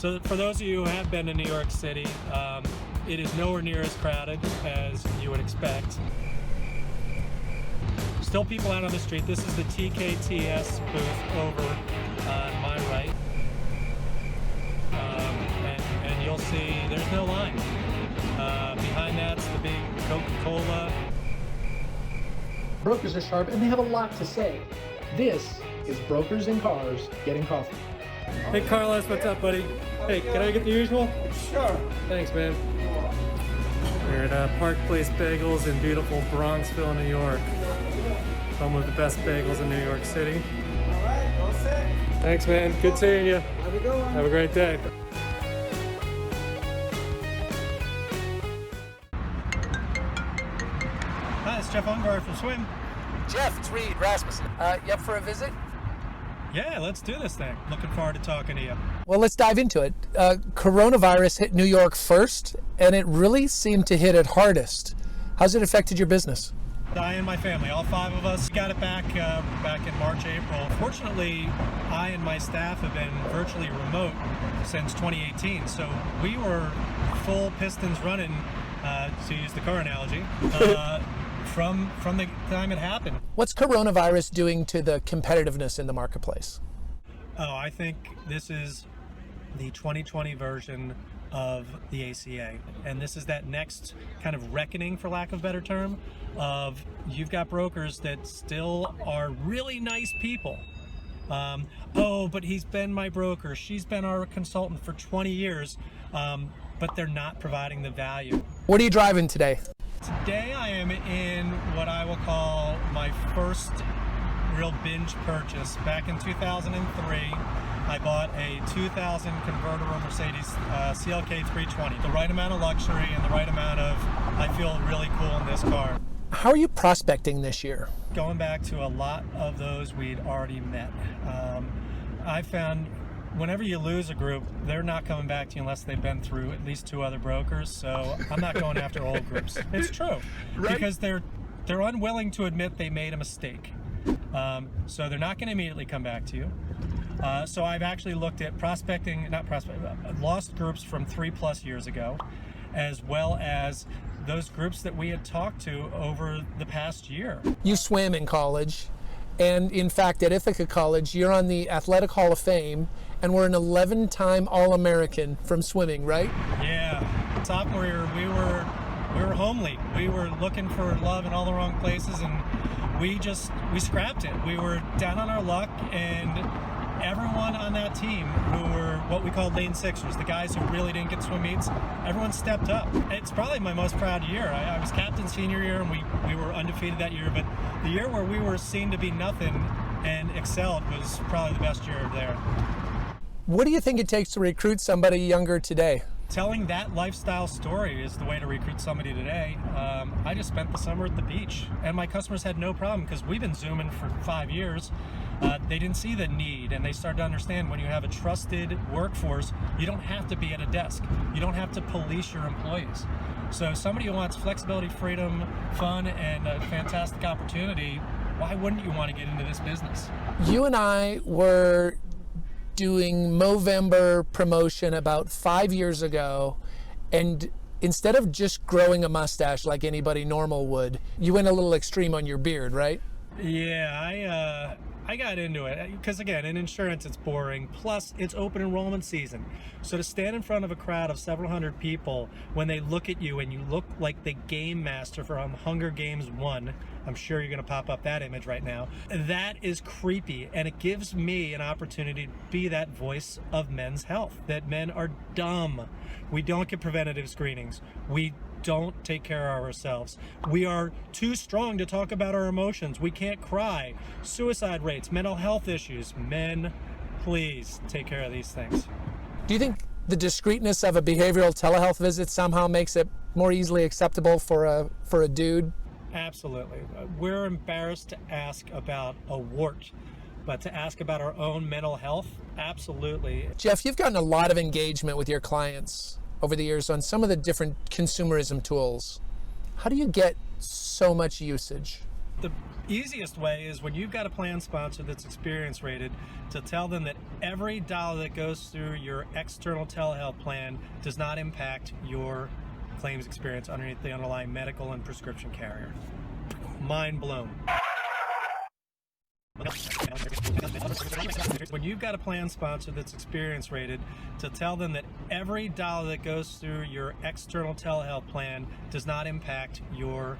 So for those of you who have been to New York City, it is nowhere near as crowded as you would expect. Still people out on the street. This is the TKTS booth over on my right. And you'll see there's no line. Behind that's the big Coca-Cola. Brokers are sharp and they have a lot to say. This is Brokers in Cars Getting Coffee. Hey Carlos, what's up, buddy? Hey, can I get the usual? Sure. Thanks, man. We're at Park Place Bagels in beautiful Bronxville, New York. Home of the best bagels in New York City. All right, all set. Thanks, man. Good seeing you. Have a good one. Have a great day. Hi, it's Jeff Ungvary from Swim. Jeff, it's Reed Rasmussen. You up for a visit? Yeah, let's do this thing. Looking forward to talking to you. Well, let's dive into it. Coronavirus hit New York first, and it really seemed to hit it hardest. How's it affected your business? I and my family, all 5 of us, got it back in March, April. Fortunately, I and my staff have been virtually remote since 2018, so we were full pistons running, to use the car analogy, from the time it happened. What's coronavirus doing to the competitiveness in the marketplace? Oh, I think this is the 2020 version of the ACA. And this is that next kind of reckoning, for lack of a better term, of you've got brokers that still are really nice people. Oh, but he's been my broker. She's been our consultant for 20 years, but they're not providing the value. What are you driving today? Today I am in what I will call my first real binge purchase. Back in 2003, I bought a 2000 convertible Mercedes CLK 320. The right amount of luxury and the right amount of, I feel really cool in this car. How are you prospecting this year? Going back to a lot of those we'd already met. I found whenever you lose a group, they're not coming back to you unless they've been through at least 2 other brokers. So I'm not going after old groups. It's true, right? Because they're unwilling to admit they made a mistake. So they're not going to immediately come back to you. So I've actually looked at lost groups from 3+ years ago, as well as those groups that we had talked to over the past year. You swam in college, and in fact at Ithaca College, you're on the Athletic Hall of Fame, and we're an 11-time All-American from swimming, right? Yeah. Sophomore year, we were homely. We were looking for love in all the wrong places, and we scrapped it. We were down on our luck, and everyone on that team who were what we called lane sixers, the guys who really didn't get swim meets, everyone stepped up. It's probably my most proud year. I was captain senior year, and we were undefeated that year, but the year where we were seen to be nothing and excelled was probably the best year there. What do you think it takes to recruit somebody younger today? Telling that lifestyle story is the way to recruit somebody today. I just spent the summer at the beach, and my customers had no problem because we've been Zooming for 5 years. They didn't see the need, and they started to understand when you have a trusted workforce, you don't have to be at a desk. You don't have to police your employees. So somebody who wants flexibility, freedom, fun, and a fantastic opportunity, why wouldn't you want to get into this business? You and I were doing Movember promotion about 5 years ago, and instead of just growing a mustache like anybody normal would, you went a little extreme on your beard, right? Yeah, I got into it because, again, in insurance it's boring, plus it's open enrollment season. So to stand in front of a crowd of several hundred people when they look at you and you look like the game master from Hunger Games 1, I'm sure you're going to pop up that image right now, that is creepy, and it gives me an opportunity to be that voice of men's health, that men are dumb. We don't get preventative screenings. We don't take care of ourselves. We are too strong to talk about our emotions. We can't cry. Suicide rates, mental health issues. Men, please take care of these things. Do you think the discreetness of a behavioral telehealth visit somehow makes it more easily acceptable for a dude? Absolutely. We're embarrassed to ask about a wart, but to ask about our own mental health, absolutely. Jeff, you've gotten a lot of engagement with your clients over the years on some of the different consumerism tools. How do you get so much usage? The easiest way is when you've got a plan sponsor that's experience rated, to tell them that every dollar that goes through your external telehealth plan does not impact your claims experience underneath the underlying medical and prescription carrier. Mind blown. When you've got a plan sponsor that's experience rated, to tell them that every dollar that goes through your external telehealth plan does not impact your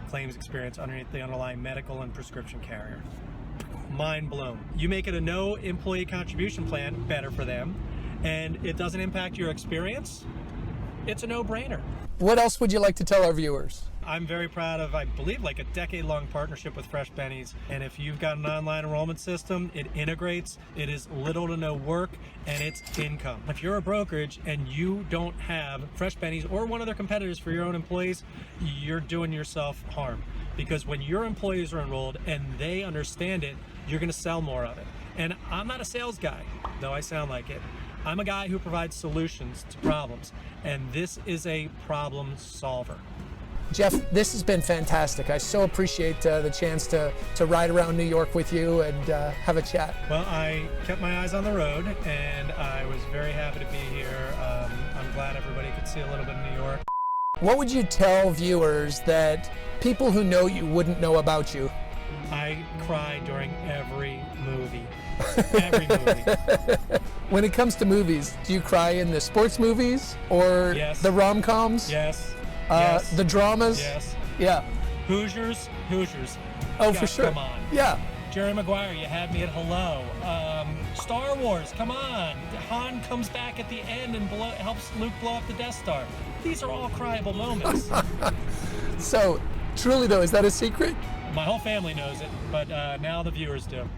claims experience underneath the underlying medical and prescription carrier. Mind blown. You make it a no employee contribution plan, better for them, and it doesn't impact your experience, it's a no-brainer. What else would you like to tell our viewers? I'm very proud of, I believe, like a decade-long partnership with Fresh Bennies. And if you've got an online enrollment system, it integrates, it is little to no work, and it's income. If you're a brokerage and you don't have Fresh Bennies or one of their competitors for your own employees, you're doing yourself harm. Because when your employees are enrolled and they understand it, you're gonna sell more of it. And I'm not a sales guy, though I sound like it. I'm a guy who provides solutions to problems, and this is a problem solver. Jeff, this has been fantastic. I so appreciate the chance to ride around New York with you and have a chat. Well, I kept my eyes on the road, and I was very happy to be here. I'm glad everybody could see a little bit of New York. What would you tell viewers that people who know you wouldn't know about you? I cry during every movie. Every movie. When it comes to movies, do you cry in the sports movies or Yes. the rom-coms? Yes. Yes. The dramas? Yes. Yeah. Hoosiers. Oh, Yeah, for sure. Come on. Yeah. Jerry Maguire, you had me at hello. Star Wars, come on. Han comes back at the end and helps Luke blow up the Death Star. These are all cryable moments. So, truly though, is that a secret? My whole family knows it, but now the viewers do.